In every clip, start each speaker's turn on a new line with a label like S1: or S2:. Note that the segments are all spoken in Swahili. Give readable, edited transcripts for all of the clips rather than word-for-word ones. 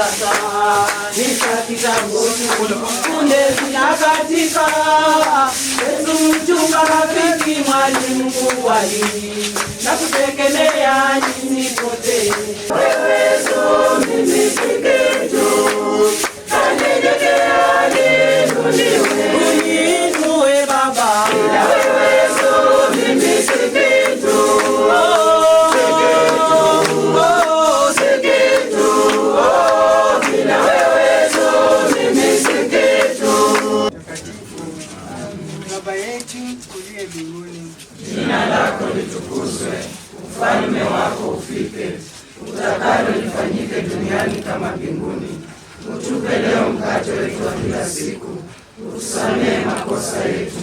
S1: sasa nikatika kunde zinakatika. Yesu mchunga, rafiki, mwalimu, walimu, nakutegemea nisipotee. Wewe Yesu mimi si kitu, nanyenyekea niinuliwe. Uniinue Baba, bila wewe Yesu mimi si kitu.
S2: Baba yetu uliye mbinguni,
S1: jina lako litukuzwe, ufalme wako ufike, utakalo lifanyike duniani kama mbinguni. Utupe leo mkate wetu wa kila siku, utusamehe makosa yetu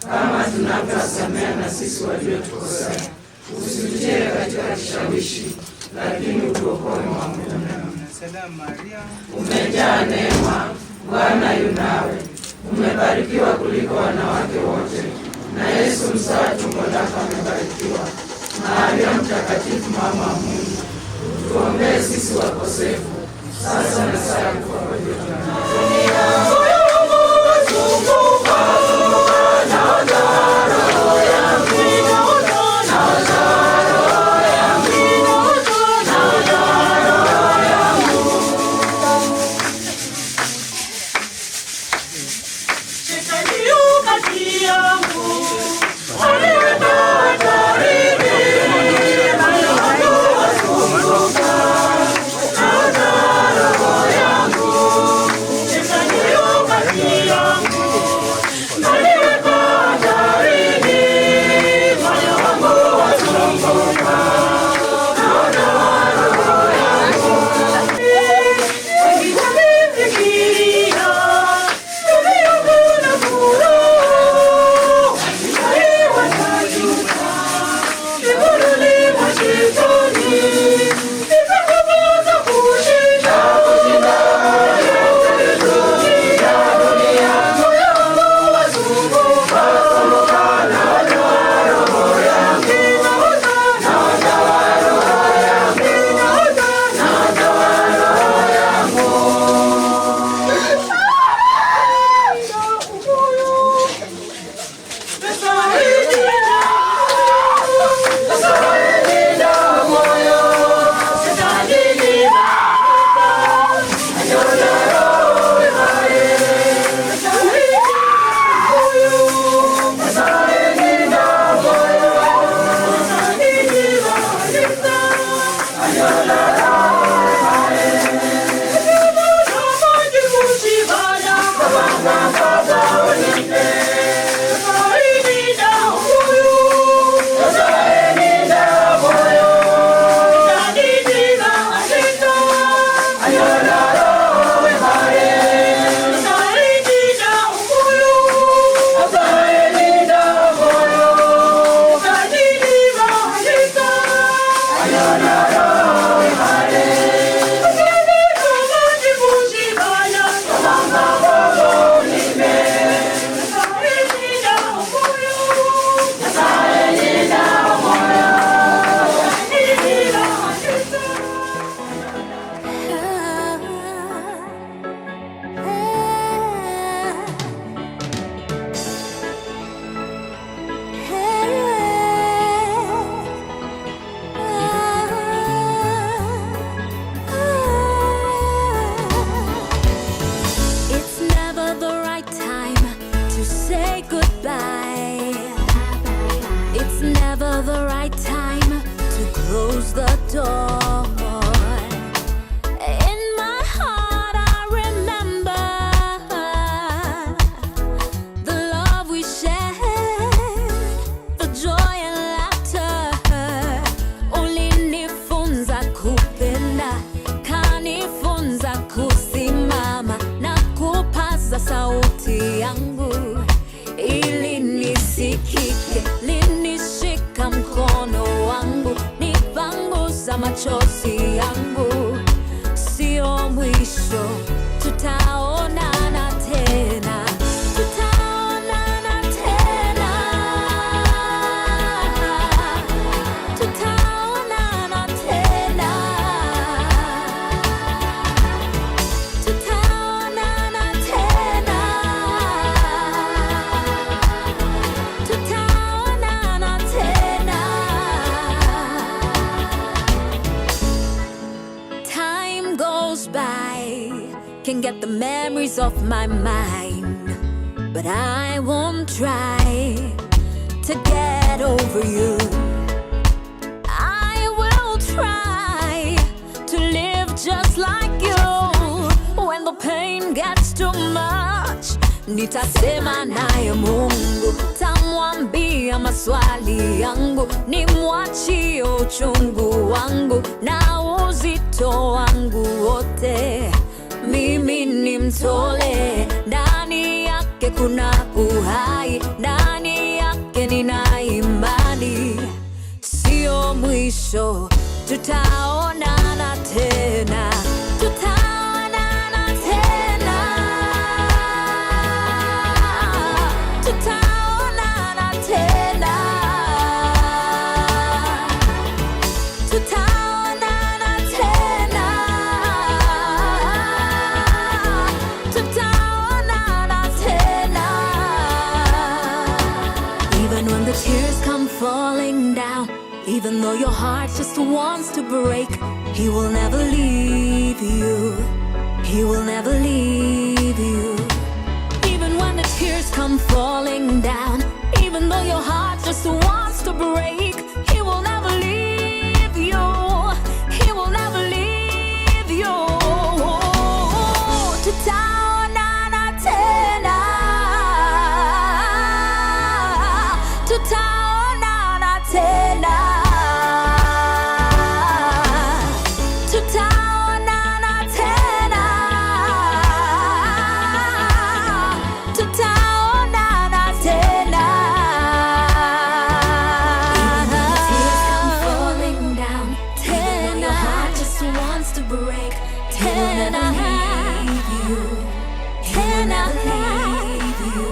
S1: kama tunavyowasamehe na sisi waliotukosea, usitutie katika kishawishi, lakini utuokoe maovu.
S2: Salamu Maria,
S1: umejaa neema, Bwana yu nawe, umebarikiwa kuliko wanawake wote, na Yesu mzao wa tumbo lako amebarikiwa. Maria mtakatifu, mama wa Mungu, tuombee sisi wakosefu, sasa na saa ya kufa kwetu.
S3: machozi yangu sio mwisho, tutaonana tena, tutaonana tena, tutaonana tena. can get the memories off my mind, but I won't try to get over you. I will try to live just like you. When the pain gets too much, nitasema naye Mungu, tamwambia maswali yangu, nimwachie uchungu wangu na uzito wangu wote, mimi nimtole. Ndani yake kuna uhai, ndani yake nina imani, sio mwisho, tutaonana tena, tutaonana tena, tutaonana tena, tutaonana tena, tutaonana tena. Even when the tears come falling down, even though your heart just wants to break, He will never leave you. He will never leave you. Even when the tears come falling down, even though your heart just wants to break, He will never leave you. He will never leave you. Tutaonana tena, tutaonana tena, tutaonana tena, tutaonana tena. Even when the tears come falling down, even though your heart just wants to break, He will never leave you. He will never leave you.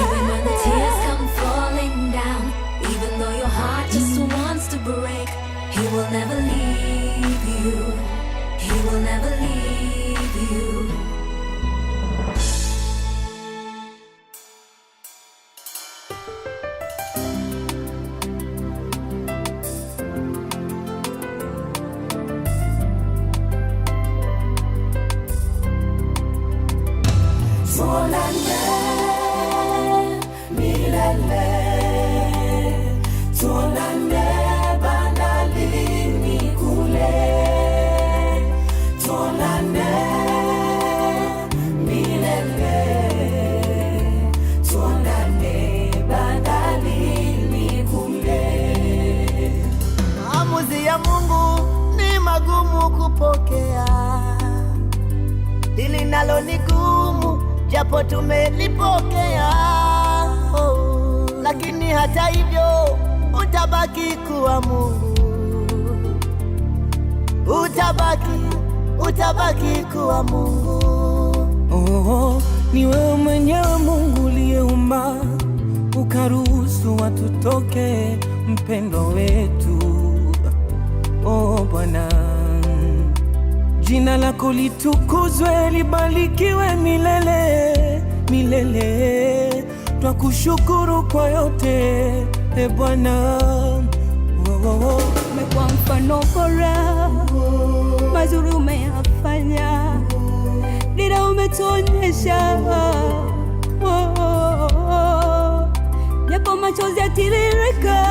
S3: Even when the tears come falling down, even though your heart just wants to break, He will never leave you. He will never leave you.
S1: Tuonane milele, tuonane bandarini kule, tuonane milele, tuonane bandarini kule.
S4: Maamuzi ya Mungu ni magumu kupokea, hili nalo ni gumu japo tumelipokea, lakini hata hivyo utabaki kuwa Mungu, utabaki kuwa Mungu.
S5: Oh, ni wewe mwenyewe Mungu uliyeumba ukaruhusu watu toke, mpendo wetu. Oh Bwana, jina lako litukuzwe, libarikiwe milele milele. Twakushukuru kwa yote, e Bwana.
S6: Umekuwa mfano bora, mazuri umeyafanya, dira umetuonyesha, japo machozi yatiririka,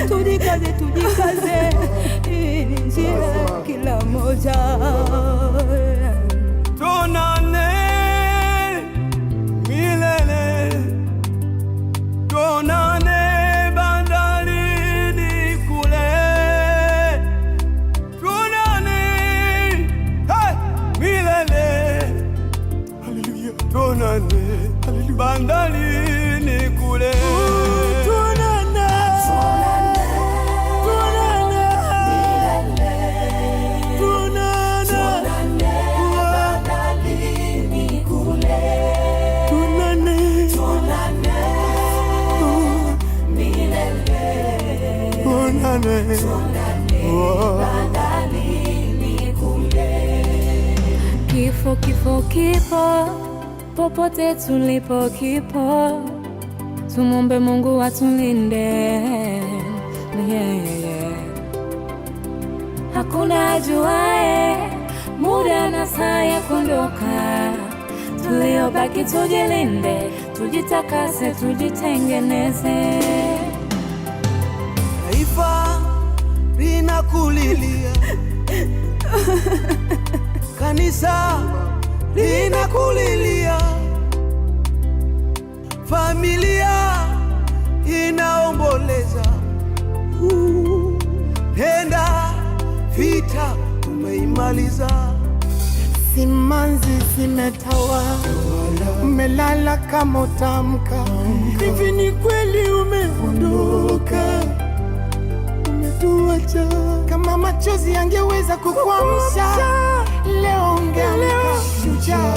S6: tujikaze, tujikaze, hii ni njia kila moja.
S5: Tuonane milele, tuonane bandarini kule, tuonane milele, haleluya, tuonane bandarini kule.
S6: Kifo, kifo, kipo popote tulipo, kipo. Tumombe Mungu atulinde, yeah, yeah, yeah. hakuna ajuaye muda na saa ya kuondoka. Tuliobaki tujilinde, tujitakase, tujitengeneze.
S4: Taifa linakulilia, kanisa linakulilia, familia inaomboleza. Penda vita umeimaliza,
S5: Simanzi zimetawa, umelala kama utamka. Hivi ni kweli umeondoka, umetuacha. Kama machozi yangeweza kukuamsha, leo ungeamka shujaa.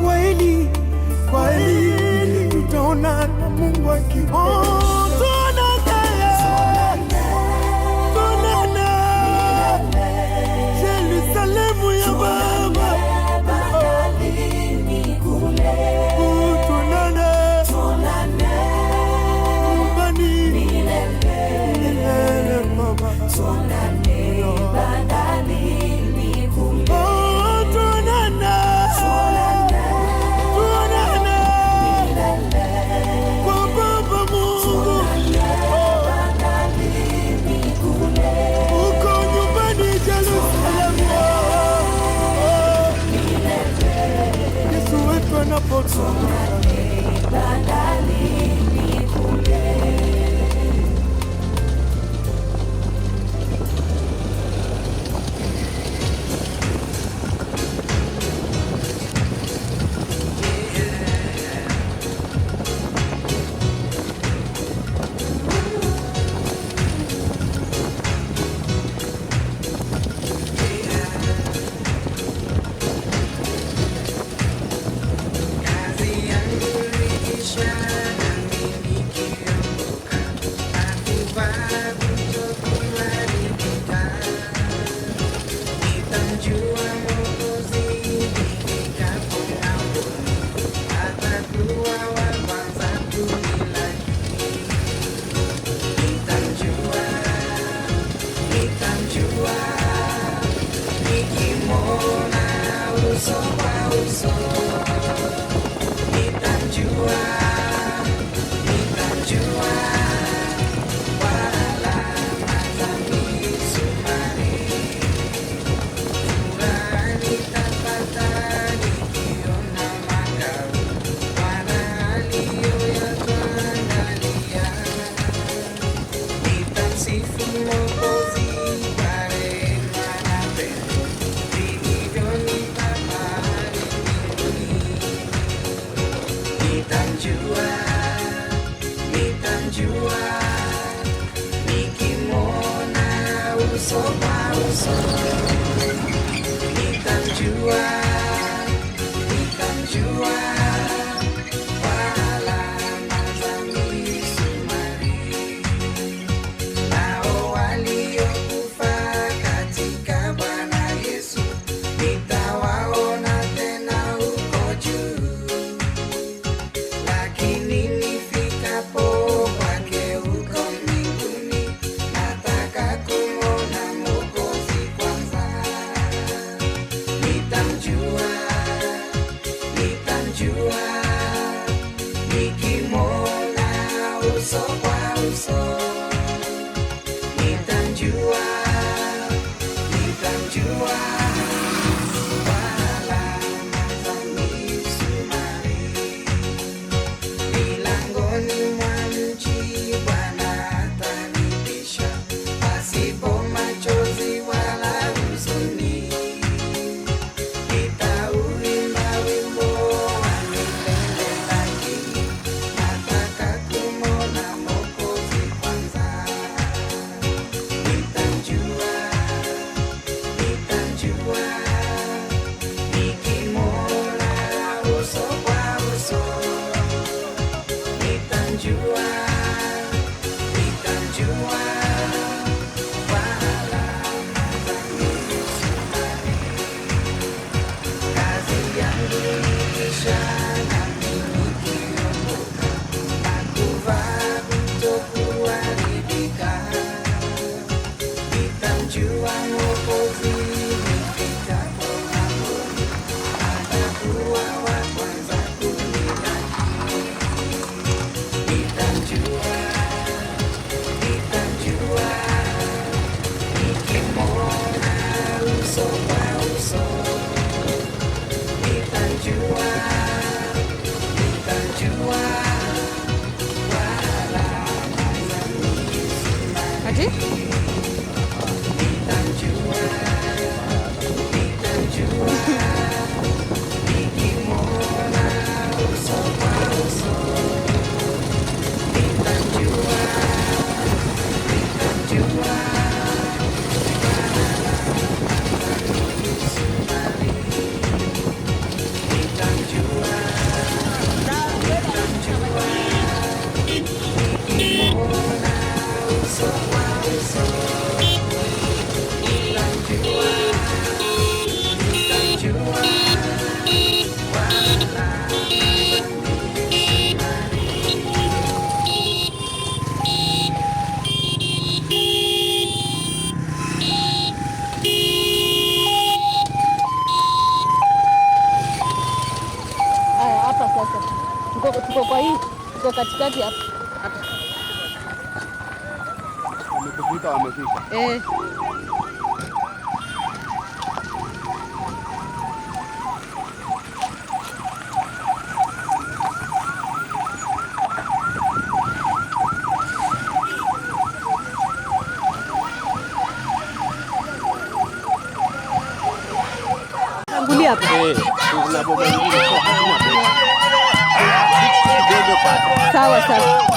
S5: Kweli, kweli, tutaona na Mungu akipenda. Yerusalemu ya Baba, tuonane nyumbani milele Baba, tuonane bandarini kule, tuonane milele kwa Baba Mungu, bandarini kule, uko nyumbani Yerusalemu. Yesu wetu anapotoka bandarini kule.
S1: Nitamjua
S7: Ati? Tuko kwa hii, tuko katikati hapa. Wamefika. Tangulia hapa. Sawa sawa.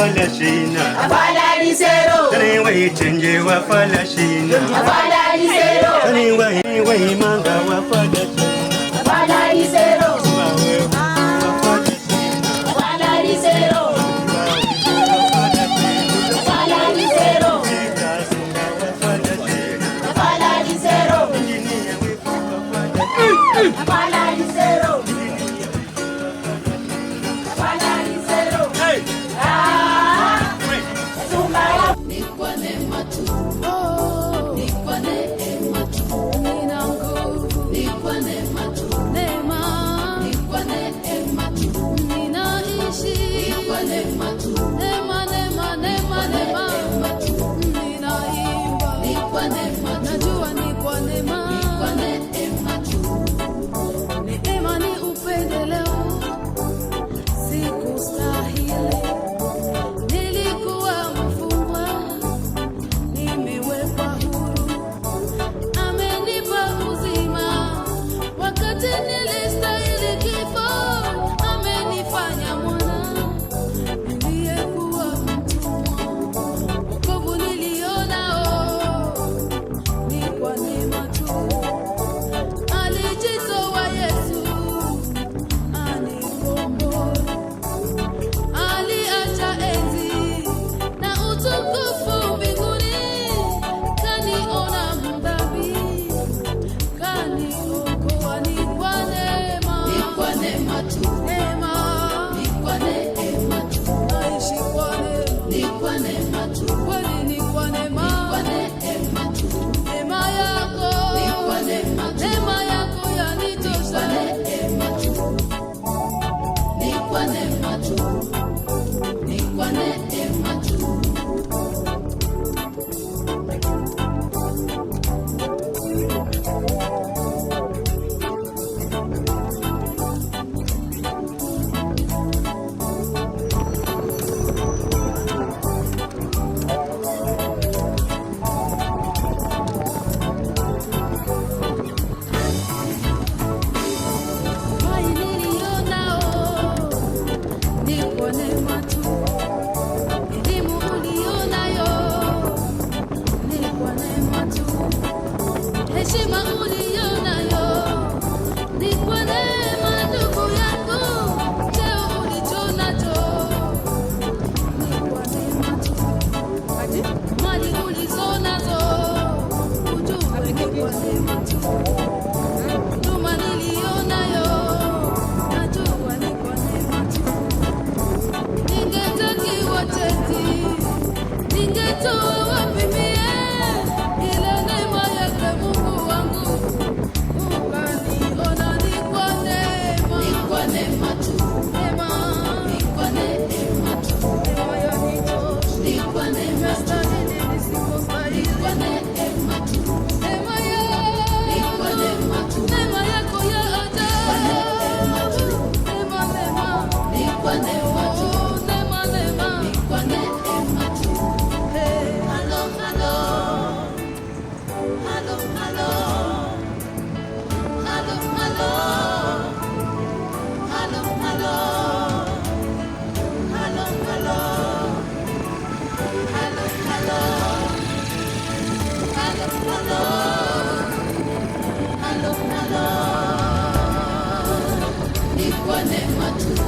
S5: falashina
S1: Afalalisero
S5: Taniwe chenje wa falashina
S1: Afalalisero
S5: Taniwe manga wa falashina
S1: Afalalisero Afalalisero Afalalisero Afalalisero Afalalisero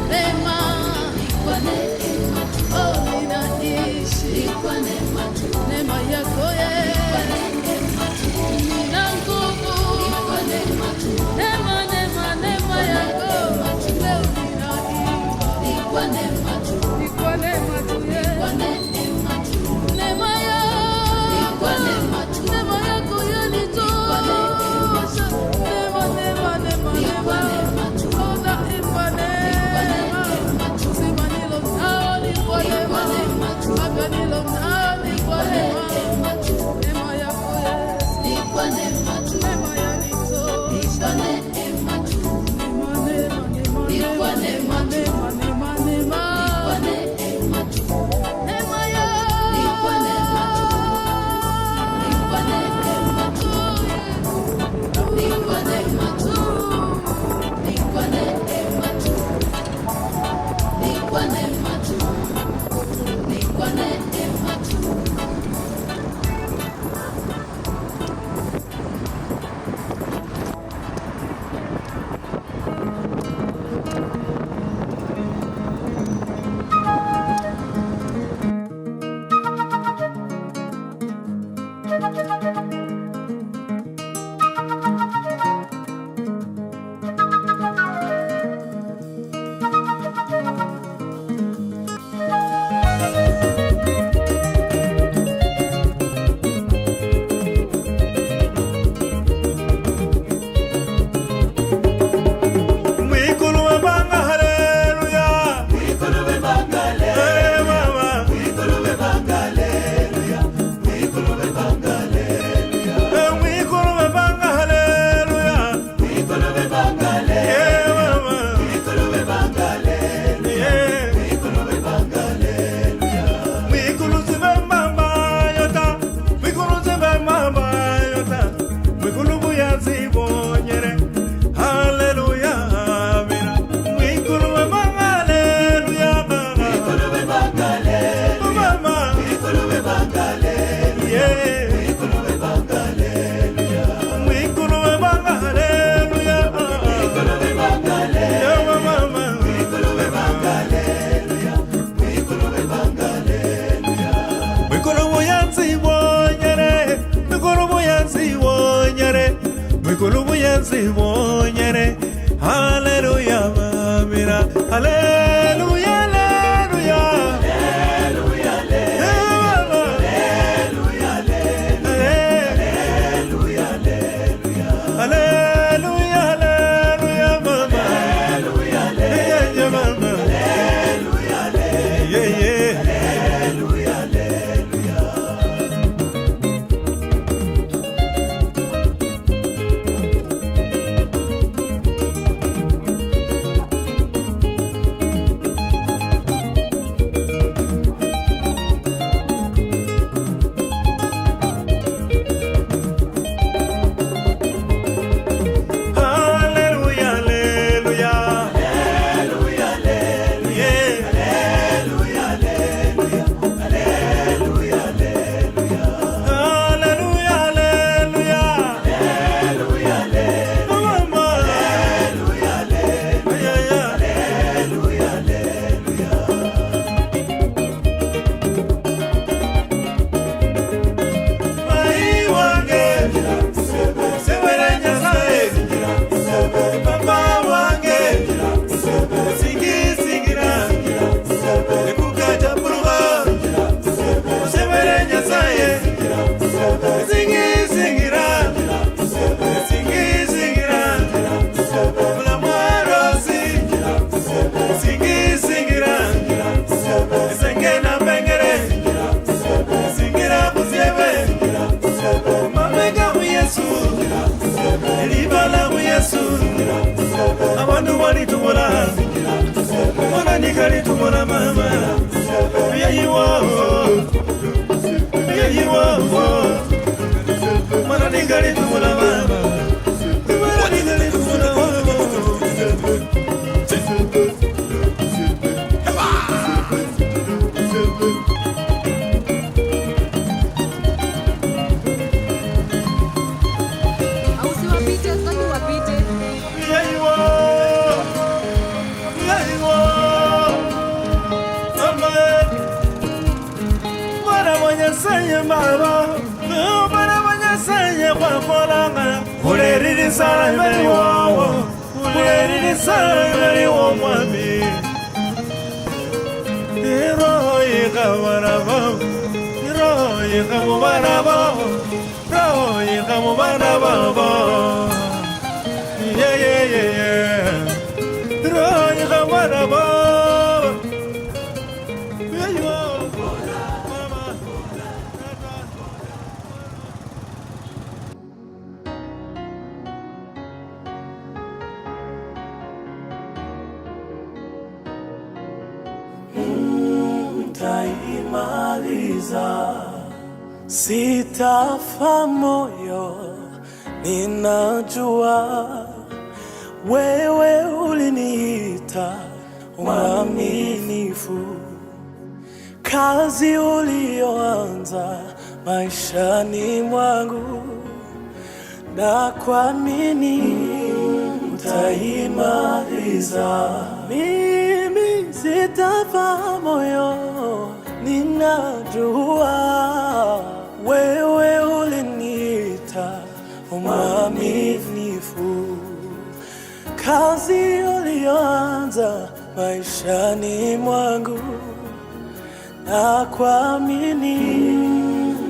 S8: Neema sibonyere. Hallelujah, mamira. Hallelujah, hallelujah. Hallelujah, hallelujah. Hallelujah, hallelujah. Hallelujah, hallelujah, mama. Hallelujah, hallelujah, mama. Hallelujah, hallelujah. Yeah, yeah. Hallelujah, hallelujah.
S9: Sitafa moyo, ninajua wewe uliniita mwaminifu. Kazi ulioanza maishani mwangu, na kuamini utaimaliza. Mimi sitafa moyo, ninajua wewe uliniita mwaminifu. Kazi ulioanza maishani mwangu, na kuamini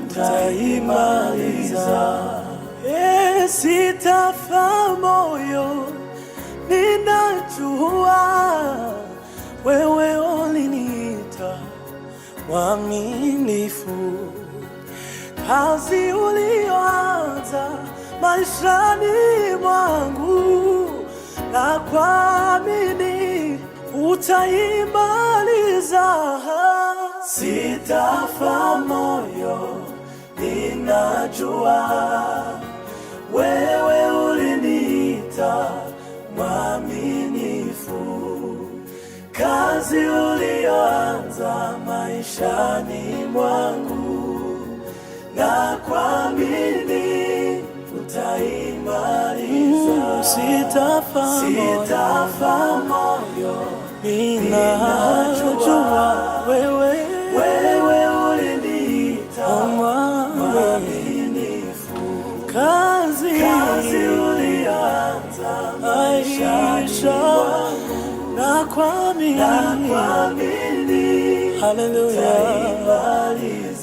S9: utaimaliza. Sitafa moyo, ninajua wewe uliniita mwaminifu. Kazi ulioanza maishani mwangu, na kuamini utaimaliza. Sitafa moyo, ninajua wewe uliniita mwaminifu. Kazi ulioanza maishani mwangu, na kuamini utaimaliza. Sitafa moyo, ninajua wewe uliniita mwaminifu. Kazi ulioanza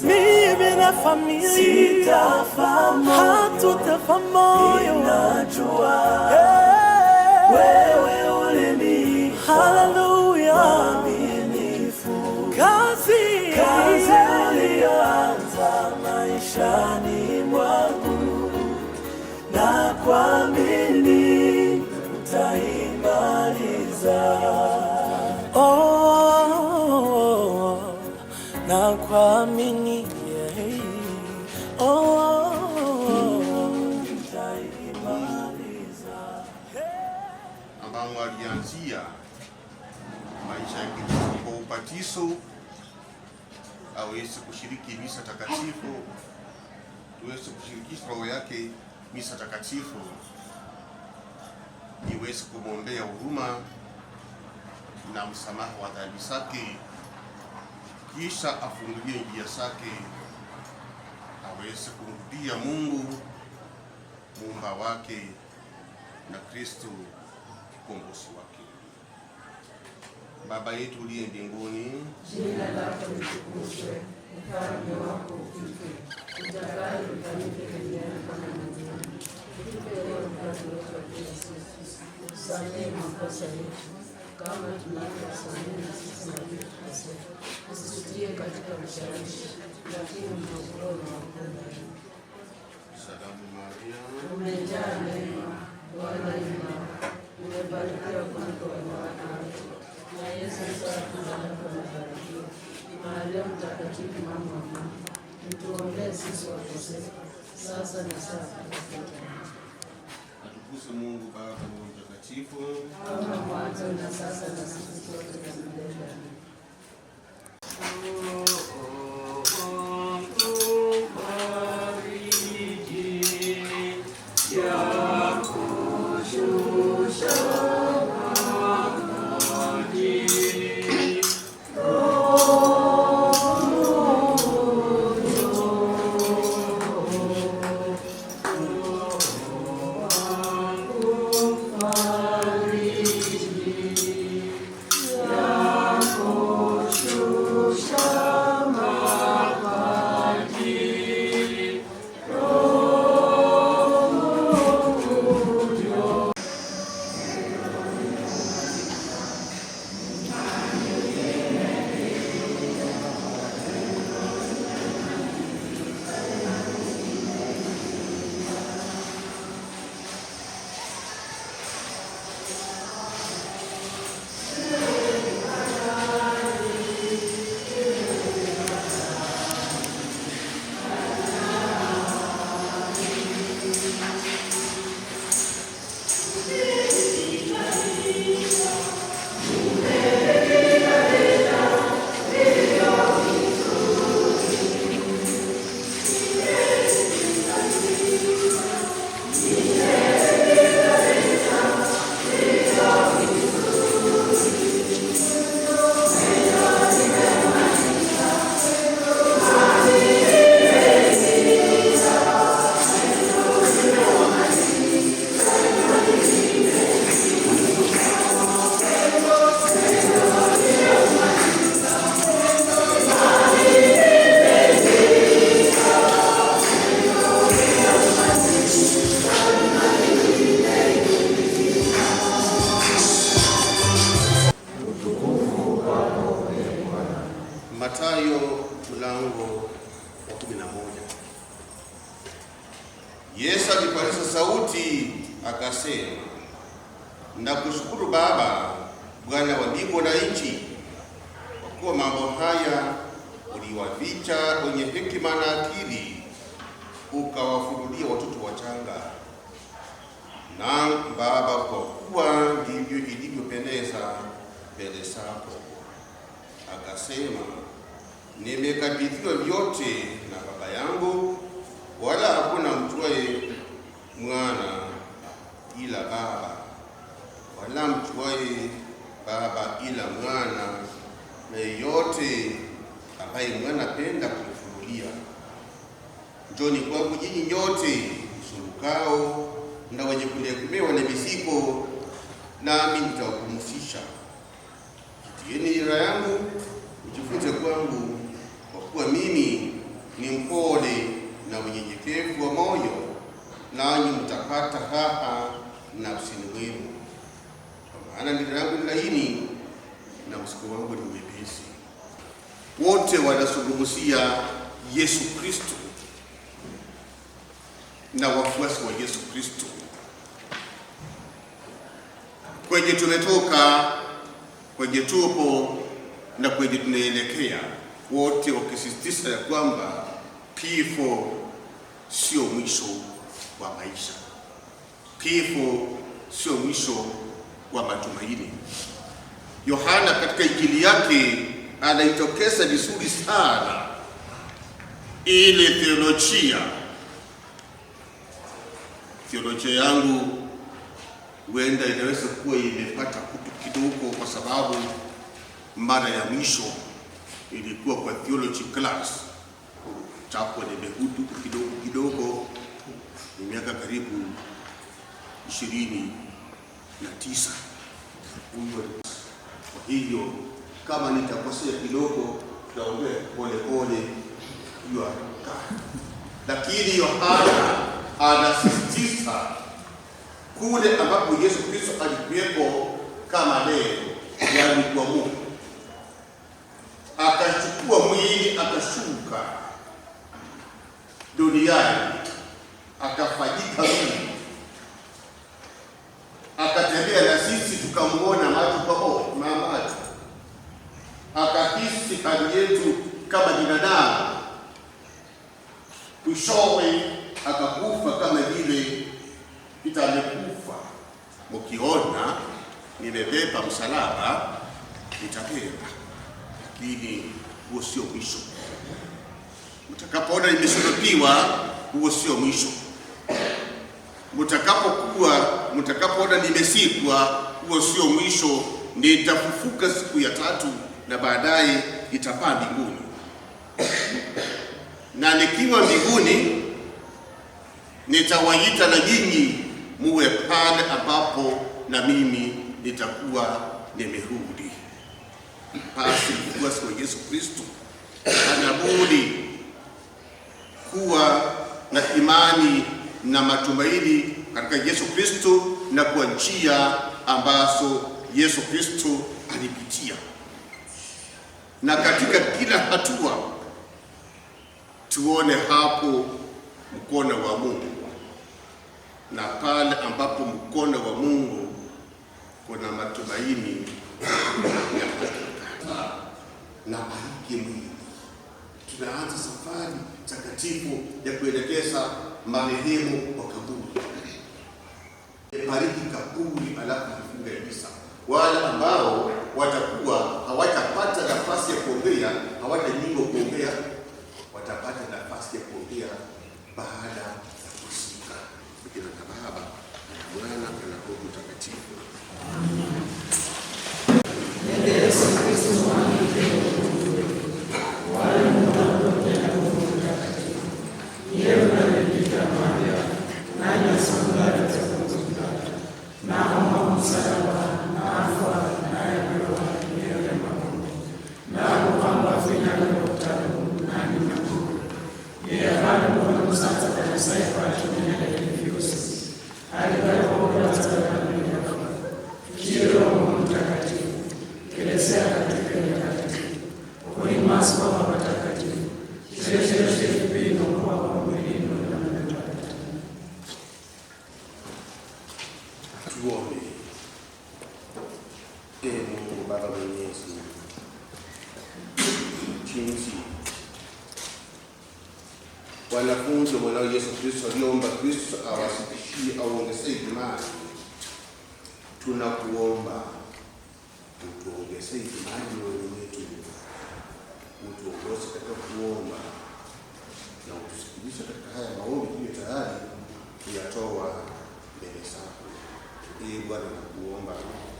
S9: Mimi na familia sitafa moyo, hatutafa moyo. Ninajua wewe ulini haleluya mwaminifu. Kazi uliyoanza maishani mwangu, na kuamini utaimaliza. Na kuamini
S10: ambao alianzia maisha yake kwa ubatizo, aweze kushiriki misa takatifu, tuweze kushirikisha roho yake misa takatifu, iweze kumwombea huruma na msamaha wa dhambi zake, kisha afungulie njia zake, aweze kumrudia Mungu muumba wake na Kristo mkombozi wake. Baba yetu uliye mbinguni,
S1: jina lako litukuzwe, ufalme wako ufike, utakalo lifanyike duniani kama mbinguni. Tupe leo mkate wetu wa kila siku, usamehe makosa yetu kama tunavyowasamehe sisi waliotukosea, usitutie katika ushawishi, lakini utuokoe maovu.
S10: Salamu Maria,
S1: umejaa neema, Bwana yu nawe, umebarikiwa kuliko wanawake wote, na Yesu mzao wa tumbo lako amebarikiwa. Maria Mtakatifu, mama wa Mungu, utuombee sisi wakosefu, sasa na saa ya kufa kwetu.
S10: atukuzwe Mungu Baba na Roho Mtakatifu,
S1: kama mwanzo na sasa na siku zote na milele.
S10: Mathayo mlango wa 11. Yesu alipaza sauti akasema, nakushukuru Baba, Bwana wa mbingu na nchi, kwa kuwa mambo haya uliwaficha wenye hekima na akili, ukawafunulia watoto wachanga. Na Baba, kwa kuwa ndivyo ilivyopendeza mbele zako. Akasema, nimekabidhiwa vyote na Baba yangu, wala hakuna mjuaye mwana ila Baba, wala mjuaye Baba ila mwana, na yeyote ambaye mwana apenda kumfunulia. Njoni kwangu nyinyi nyote msumbukao na wenye kulemewa na mizigo, nami nitawapumzisha. Jieni nira yangu, mjifunze kwangu, kwa kuwa mimi ni mpole na mnyenyekevu wa moyo, nanyi mtapata raha nafsini mwenu. Kwa maana nira yangu ni laini na mzigo wangu ni mwepesi. Wote wanazungumzia Yesu Kristo na wafuasi wa Yesu Kristo. Kwenye tumetoka, kwenye tupo na kwenye tunaelekea, wote wakisisitiza ya kwamba kifo sio mwisho wa maisha. Kifo sio mwisho wa matumaini. Yohana katika Injili yake anaitokeza vizuri sana ile theolojia. Theolojia yangu huenda inaweza kuwa imepata kutu kidogo, kwa sababu mara ya mwisho ilikuwa kwa theology class. Tapo nimehudu kidogo ni miaka karibu 29. Kwa hiyo kama nitakosea kidogo, tutaongea pole hiyo. Lakini Yohana anasisitiza kule ambapo Yesu Kristo alikuwepo kama neno, yaani kwa Mungu, akachukua mwili akashuka duniani, akafanyika mwili, akatembea na sisi, tukamwona macho kwa macho, akahisi hali yetu kama binadamu, mwishowe akakufa kama vile itamekufa. Mkiona nimebeba msalaba, nitabeba, lakini huo sio mwisho. Mtakapoona nimesulubiwa, huo sio mwisho. Mtakapoona nimesikwa, huo sio mwisho. Nitafufuka siku ya 3 na baadaye nitapaa mbinguni. Na nikiwa mbinguni, nitawaita na nyinyi muwe pale ambapo na mimi nitakuwa nimerudi. Basi mfuasi wa Yesu Kristo anabudi kuwa na imani na matumaini katika Yesu Kristo na kwa njia ambazo Yesu Kristo alipitia. Na katika kila hatua tuone hapo mkono wa Mungu, na pale ambapo mkono wa Mungu kuna matumaini na bariki mwili. Tunaanza safari takatifu ya kuelekeza marehemu wa kaburi. Bariki kaburi, alafu kufunga kabisa. Wale ambao watakuwa hawatapata nafasi ya kuongea, hawatanyimwa kuongea, watapata nafasi ya kuongea baada ya kusika. Bikira na Baba na Mwana na Roho Mtakatifu.
S1: Yesu Kristo
S10: Tuombe. Mungu Baba Mwenyezi, jinsi wanafunzi wa mwanao Yesu Kristo waliomba Kristo awazidishie, awaongezee imani, tunakuomba utuongezee imani moyoni mwetu, utuongoze katika kuomba na utusikilize katika haya maombi tuliyo tayari kuyatoa mbele zako. Bwana,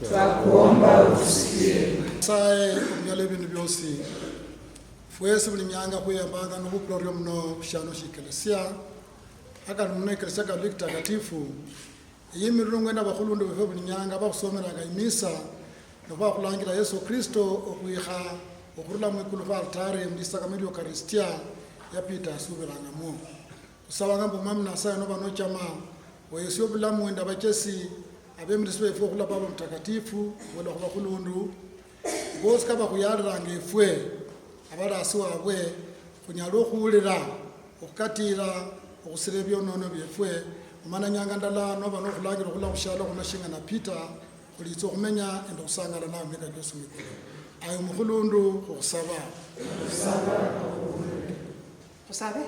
S1: twakuomba utusikie.
S11: Sae myale bintu byose fwese buli myanga kuyambaga n'obupuloryo muno shano shikelesia aka munekelesia Katoliki takatifu yimirungu enda bakhulundi befe buli myanga bakhusomeraga imisa noba kulangira Yesu Kristo okwiha okurula mwikulu kwa altare mlisakramenti Eucharistia ya Peter asubirangamo kusaba ngambo mwami nasaye noba nochama oyesyo bulamu wenda bakesi abemriswe efwe kula baba mtakatifu wala kuba kulundu bosi kaba kuyalira ngefwe abalasi wabwe kunyalo okuwulira okukatira okusirebyo nono byefwe umana nyanga ndala noba nokulangira okula kushala kunashinga na Peter kulitso kumenya endo kusangala nawe meka Yesu mikulu ayo mukhulundu okusaba
S12: usabe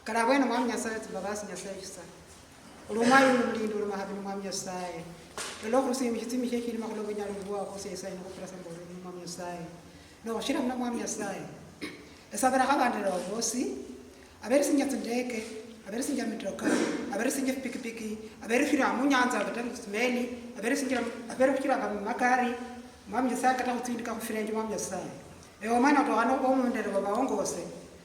S12: kala bwena mwami nyasaye tubabasi nyasaye kisa ulumayo ulindi ulumahabini mwami nyasaye lelo kurusi mishitimi shekiri makulo bunyalo bwa ko sesa ino kuprasa mbolo mwami nyasaye no shira mna mwami nyasaye esabera kabandira bosi abere sinyatundeke abere sinja mitroka abere sinja pikipiki abere fira munyanza batani smeli abere fira kama makari mwami nyasaye kata kutindika kufirenje mwami nyasaye ewo mana to hano ko mundere baba ongose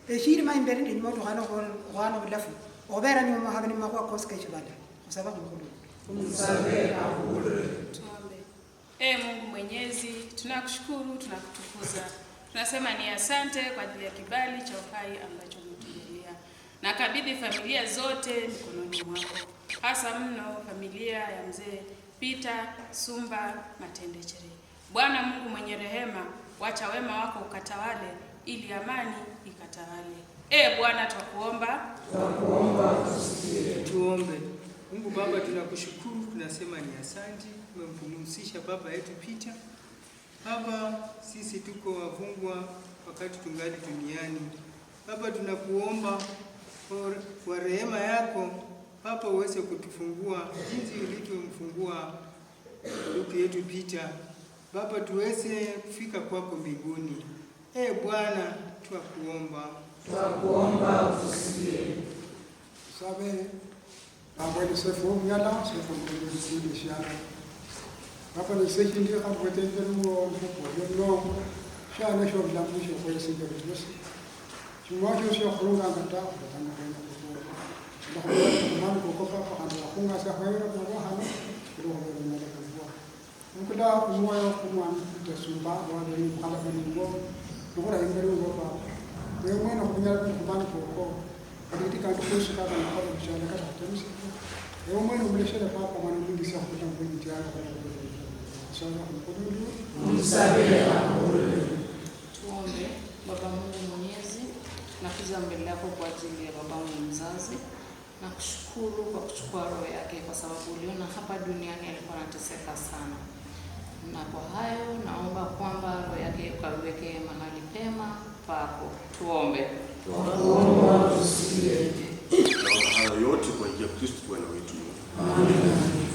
S12: eshiri maimbere ndi moto hano bilafu obera ni mahabini makwa koske chibada usaba mkulu
S1: Umsamehe na bure.
S13: Tuombe. Mungu Mwenyezi, tunakushukuru, tunakutukuza. Tunasema ni asante kwa ajili ya kibali cha uhai ambacho umetujalia. Nakabidhi familia zote mikononi mwako. Hasa mno familia ya mzee Peter Sumba Matendechere. Bwana Mungu mwenye rehema, wacha wema wako ukatawale ili amani ikatawale. Bwana tunakuomba.
S2: Tusikie. Tuombe. Mungu Baba, tunakushukuru, tunasema ni asante, umempumzisha baba yetu Peter. Baba, sisi tuko wafungwa wakati tungali duniani. Baba, tunakuomba kwa rehema yako Baba uweze kutufungua jinsi ulivyomfungua ndugu yetu Peter. Baba, tuweze kufika kwako mbinguni. Bwana, tunakuomba
S1: usikie.
S11: Sabe Baba ni sefu yala sefu ni shara. Baba ni sefu ndio kama wetende ngo ngo shana sho bilamu sho kwa sisi ndio basi. Chumacho sio khurunga ngata kutana kwenda kwa. Ndio mama kwa kwa hana kunga sa haira kwa hana ndio ndio kwa. Mkuda moyo kwa mtasumba wale ni kala ni ngo ndio ndio ngo kwa. Wewe mwana kunyala kwa kwa katika kuhusu kama na kwa mshahara kama tamsi leo mwana umleshele papa mwana mwingi sana kwa kwenye tiara kwa sana mkono
S1: umsamehe na bure.
S14: Tuombe. Baba Mungu Mwenyezi, nakuja mbele yako kwa ajili ya babangu mzazi. Nakushukuru kwa kuchukua roho yake kwa sababu uliona hapa duniani alikuwa anateseka sana. Na kwa hayo naomba kwamba roho yake ukaweke mahali pema pako. Tuombe.
S1: Tuomba tusikie.
S10: Naomba hayo yote kwa ajili ya Kristo Bwana wetu.
S1: Amen.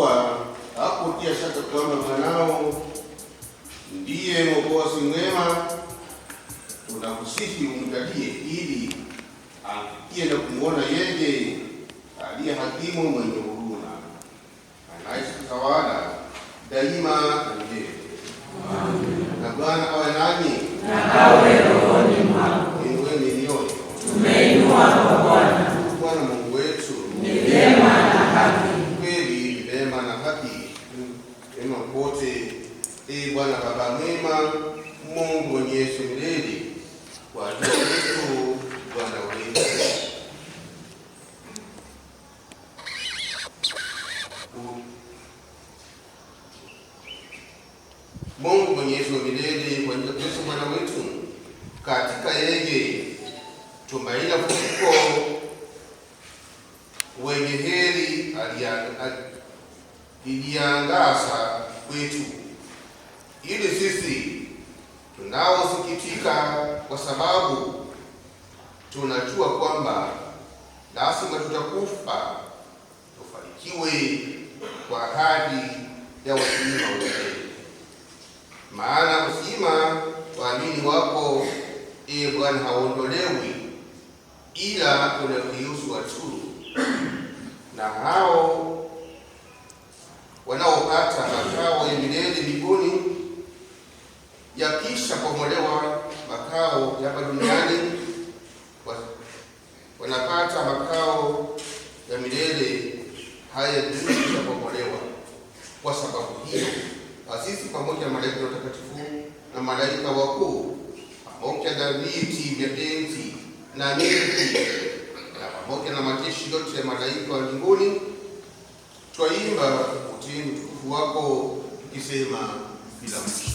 S10: kuwa hakutia shaka kwamba mwanao ndiye Mwokozi mwema, tunakusihi umjalie ili afikie na kumwona yeye aliye hakimu mwenye huruma, anaishi kutawala daima na milele. Na Bwana awe nanyi
S1: na awe rohoni mwako.
S10: Inueni mioyo.
S1: Tumeinua kwa Bwana.
S10: Bwana Mungu wetu
S1: ni vyema na haki.
S10: Kweli ni vyema na haki. Ema pote. Bwana Baba mwema, Mungu mwenyezi milele, kwa ajili yetu Bwana wetu. Mungu mwenyezi milele, kwa ajili yetu Bwana wetu, katika yeye tumaini la ufufuko wenye heri iliangaza kwetu, ili sisi tunaosikitika kwa sababu tunajua kwamba lazima tutakufa, tufanikiwe kwa ahadi ya uzima wa milele. Maana uzima waamini wako Bwana hauondolewi, ila unageuzwa tu, na hao wanaopata makao ya milele mbinguni yakisha pomolewa makao ya hapa duniani, wanapata makao ya milele haya yakisha pomolewa. Kwa sababu hiyo, sisi pamoja na malaika watakatifu na malaika wakuu pamoja na viti vya enzi na milki na pamoja na majeshi yote ya malaika wa mbinguni twaimba utii utukufu wako, tukisema bila mwisho.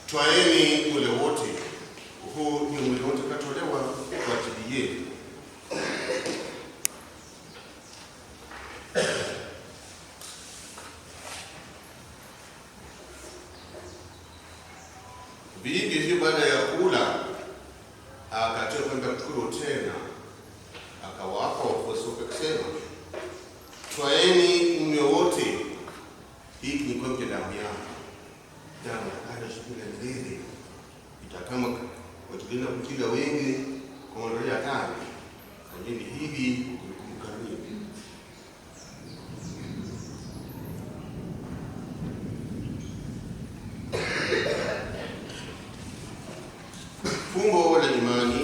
S10: Twaeni ule wote, huu ni mwili wote katolewa kwa ajili yenu. Vivyo hivyo baada ya kula akatoa kwenda kukuru tena, akawapa wafuasi wake akisema, twaeni mnywe wote, hiki ni kikombe cha damu yangu, damu ya agano la milele, itakama watulinda kutila wengi kwa ondolea dhambi. Fanyeni hivi kumkumbuka mimi. Fumbo la imani.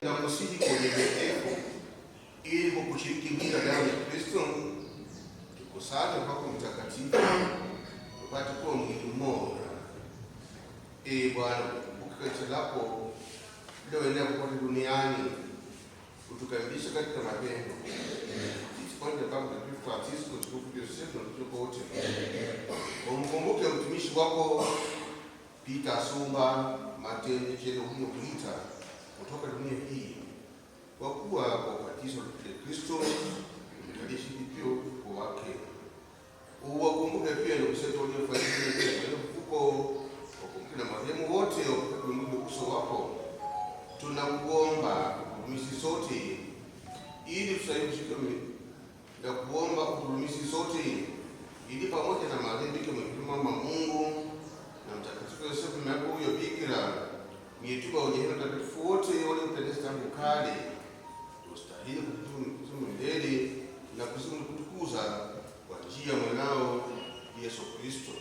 S10: Tunakusihi kwa unyenyekevu ili kwa kushiriki mwili na damu ya Kristo tukusanye kwako mtakatifu, tupate kuwa mwili mmoja. Bwana, kumbuka kanisa lako lililoenea kote duniani, utukaribishe katika mapendo. Sisi pamoja na Baba Mtakatifu Francisco, Askofu Yosefu na watumishi wote, umkumbuke mtumishi wako Peter Asumba Matende Chelo huyo kuita kutoka dunia hii, kwa kuwa kwa ubatizo wa Kristo umekalisha pia ufufuko wake. Uwakumbuke pia ndugu zetu waliofariki katika ufufuko, wakumbuke na marehemu wote wakati uso wako. Tuna kuomba utumishi sote ili tusaidike na kuomba utumishi sote ili pamoja na marehemu Mama Mungu na Mtakatifu Yosefu na huyo Bikira mietuba wenye heri takatifu wote waliopendeza tangu kale tustahili kutukuza milele na kutukuza kwa njia ya mwanao Yesu Kristo.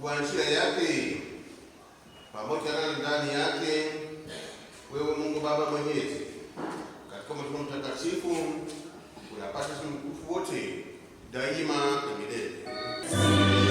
S10: Kwa njia yake pamoja na ndani yake, wewe Mungu Baba Mwenyezi, katika Mwana Mtakatifu unapata utukufu wote daima na milele.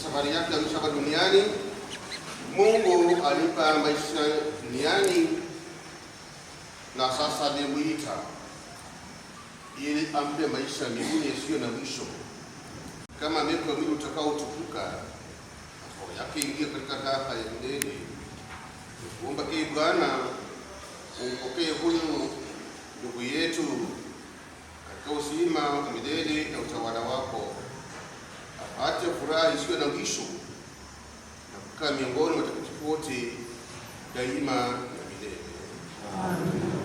S10: Safari yake ya mshaba duniani, Mungu alipa maisha duniani na sasa alimuita ili ampe maisha mbinguni yasiyo na mwisho. Kama meko mwili utakaotukuka, roho yake ingia katika raha ya milele. Kuomba Bwana umpokee huyu ndugu yetu katika uzima wa milele na utawala wako, apate furaha isiyo na mwisho na kukaa miongoni mwa watakatifu wote daima na milele. Amen.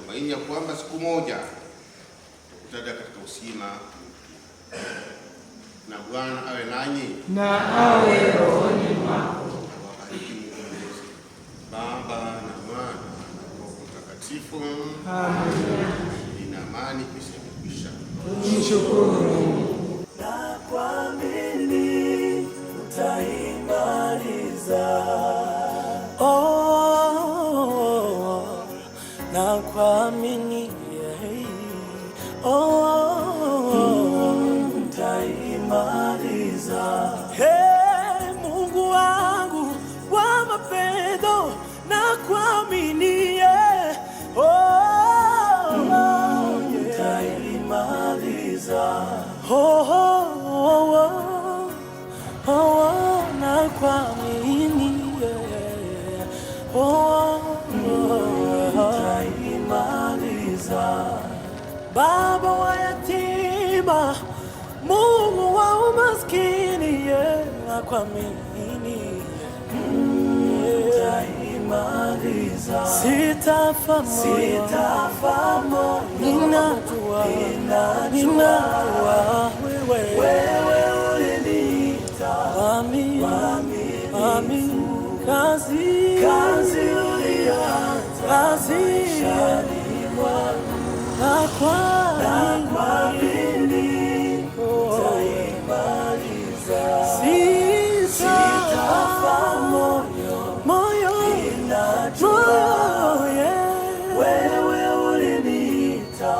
S10: tumaini ya kwamba siku moja tutakutana katika usima, na Bwana awe nanyi
S1: na awe rohoni mwako.
S10: Awabariki Mungu Mwenyezi, Baba na Mwana na Roho Mtakatifu.
S1: Amina.
S10: Ina amani isiyokwisha.
S1: Mshukuru
S9: na kuamini utaimaliza. Na kuamini utaimaliza. Hey, Mungu wangu wa mapendo, na kuamini utaimaliza. Na kuamini utaimaliza. Baba wa yatima, Mungu wa umaskini, na kuamini utaimaliza. Sitafa moyo, ninajua wewe uliniita mwaminifu. Kazi ulianza maishani mwangu, na kuamini utaimaliza. Sitafa moyo, ninajua wewe uliniita.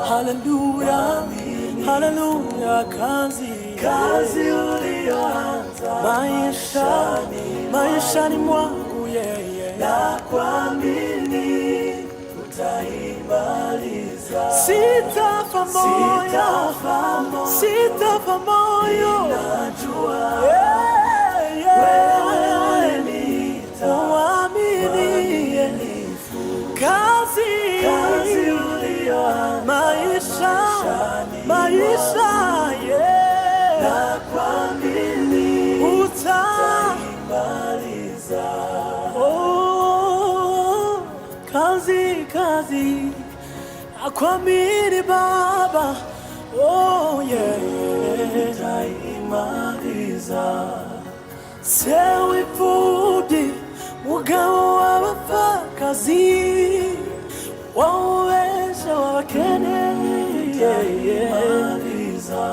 S9: Haleluya, kazi ulianza maishani mwangu, na kuamini utaimaliza. Sitafa moyo, ninajua wewe uliniita mwaminifu. Kazi ulianza maisha, na kuamini utaimaliza. Kazi nakuamini Baba, utaimaliza. Sewifudi mugabo w'abapfakazi, wawesha wabakene, utaimaliza.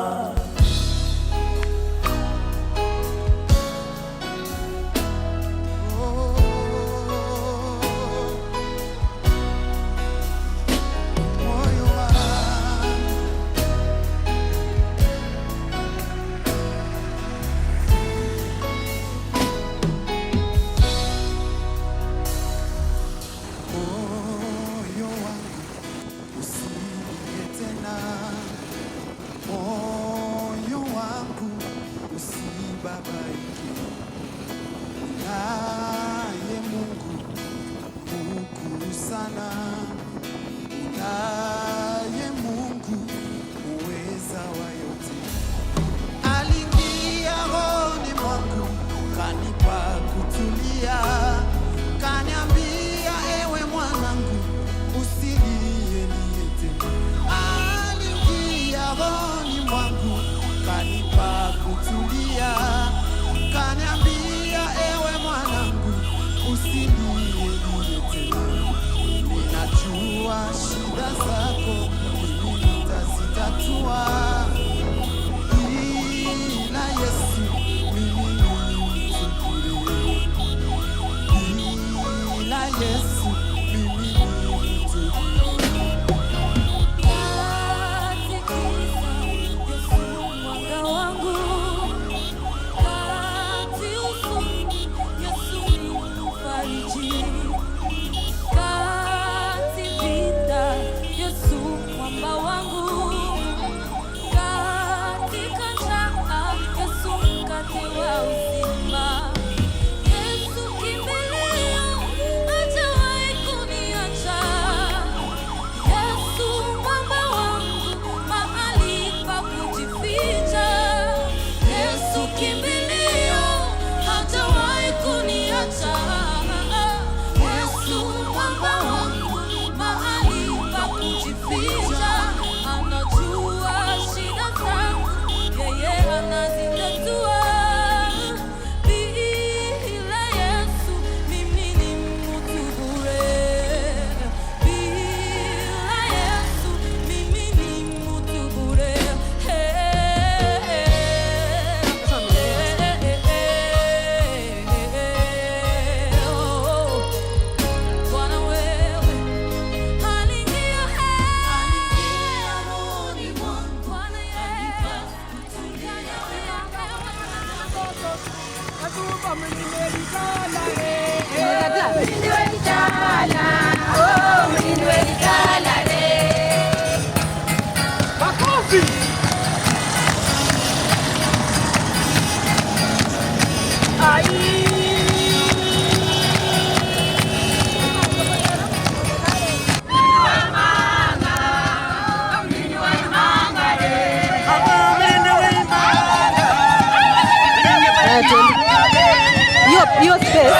S7: Hiyo space.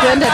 S7: Twende.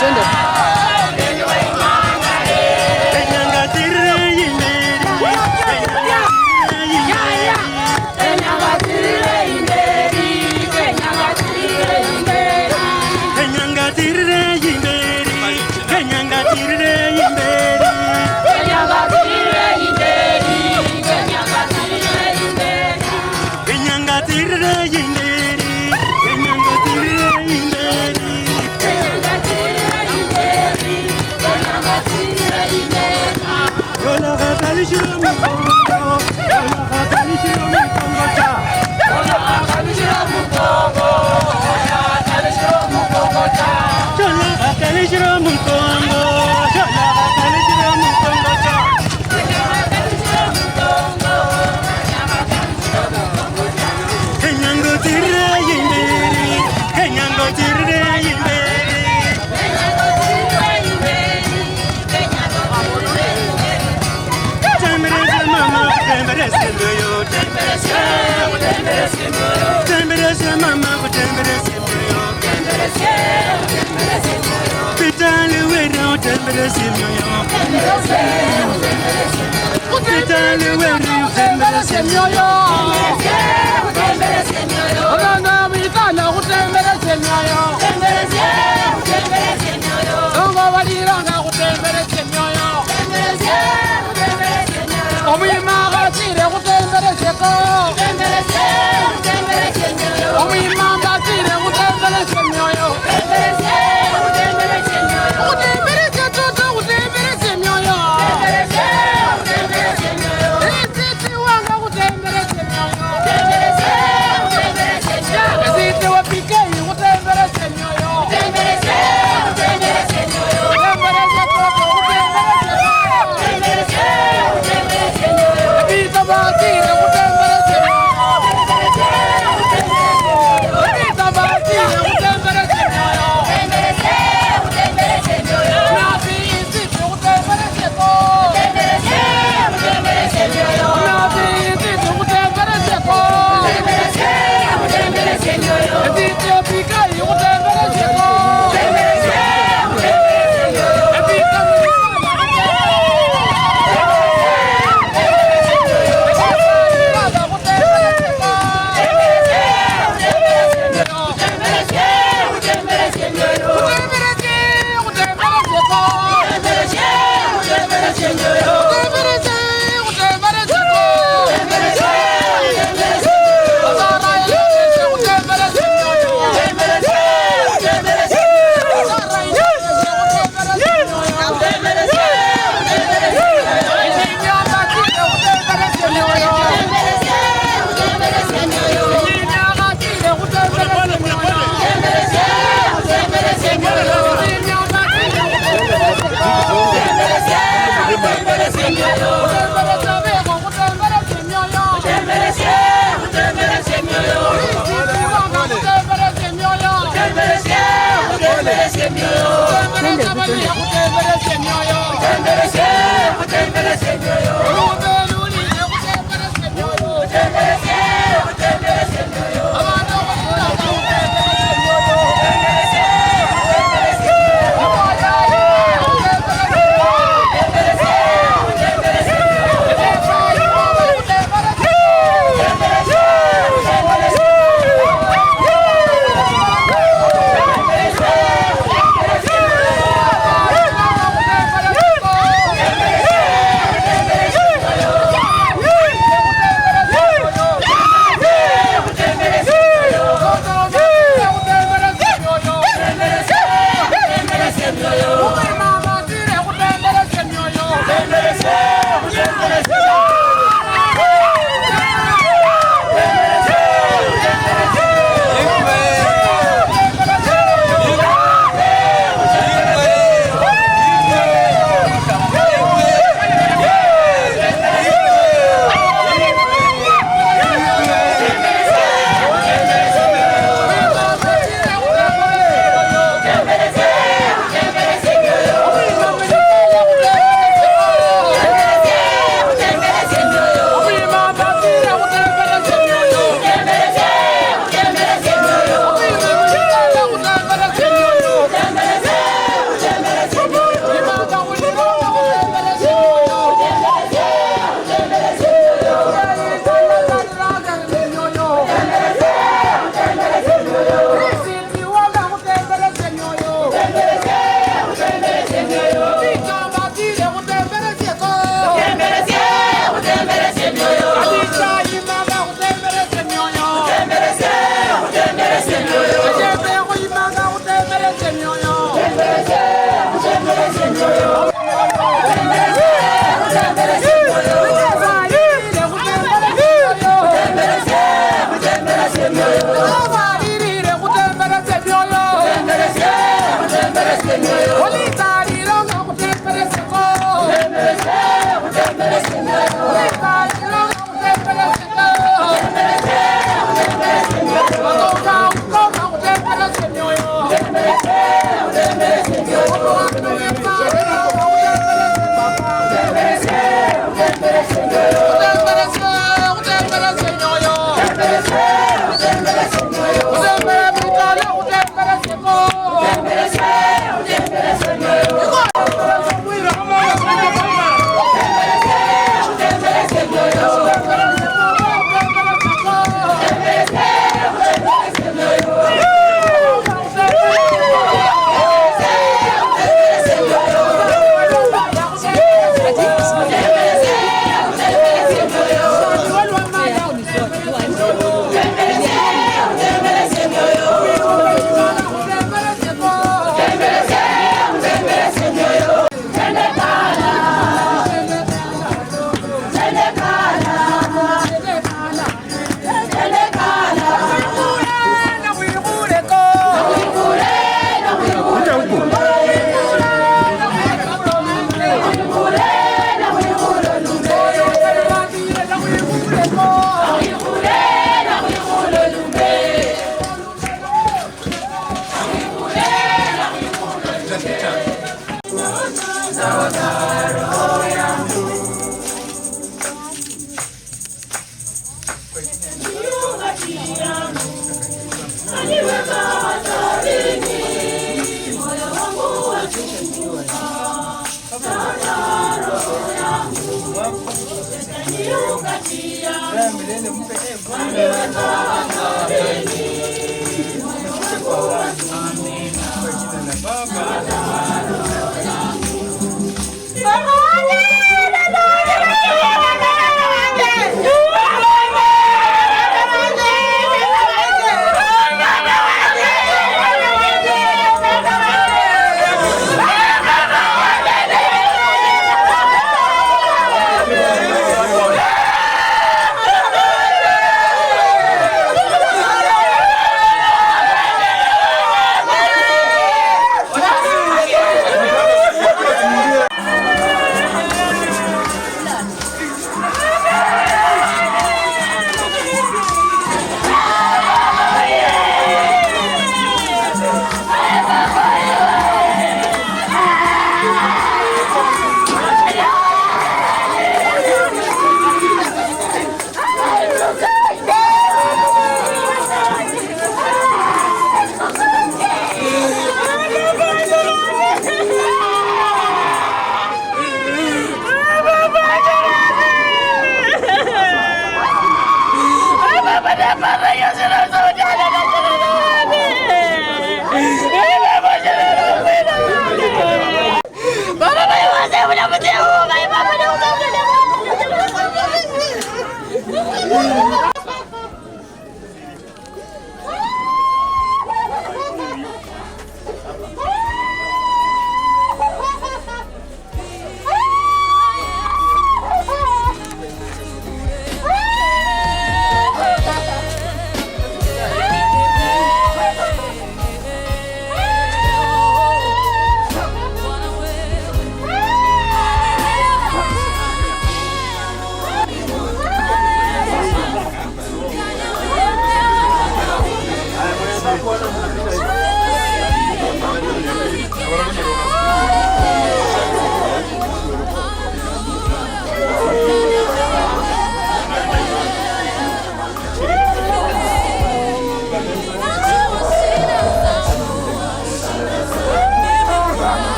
S15: mwingine mpe.